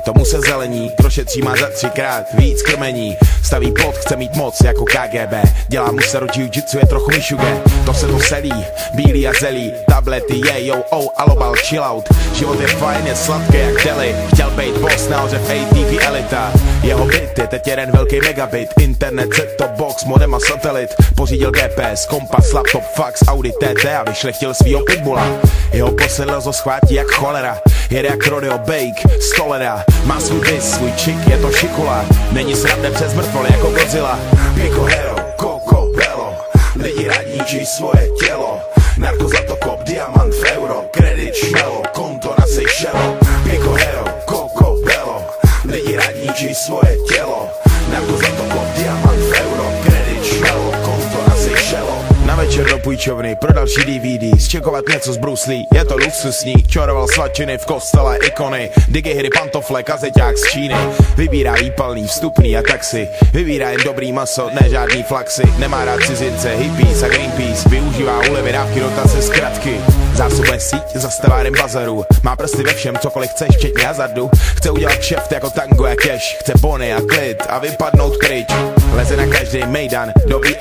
tomu se zelení, kdo šetří má za 3krát víc krmení. Staví plot, chce mít moc jako KGB, dělá mu se jiu-jitsu, je trochu mišuge. To se to selí, bílý a zelí, tablety, yo, alobal, chill out. Život je fajn, je sladký jak deli, chtěl být boss, nahoře v ATV elita. Jeho byt je teď jeden velký megabit, internet, set-top box, modem a satelit. Pořídil GPS, kompas, laptop, fax, Audi TT a vyšlechtil svýho pitbulla. Jeho posedlost ho schvátí jak cholera, jede jak rodeo bake, stolera. Má svůj bis, svůj čik, je to šikula, není srandem přes mrtvol jako Godzilla. Pico hero, Coco Bello, lidi radničí svoje tělo. Narko za to kop, diamant v euro, kredit šmelo, konto na Seychelles. Pico hero, Coco Bello, lidi radničí svoje tělo. Narko za to kop, diamant v euro, kredit šmelo, konto na Seychelles. Na večer do půjčovny pro další DVD, zčekovat něco z Bruce Lee, je to luxusní. Čoroval svačiny v kostele, ikony, digihry, pantofle, kazeťák z Číny. Vybírá výpalný, vstupný a taxi, vybírá jen dobrý maso, ne žádný flaxy. Nemá rád cizince, hippies a Greenpeace, využívá úlevy, dávky, dotace, zkratky. Zásobuje síť za stavárem bazaru, má prsty ve všem, cokoliv chceš, včetně hazardu. Chce udělat kšeft jako tango a cash, chce bony a klid a vypadnout pryč. Leze na každý mejdan, dobrý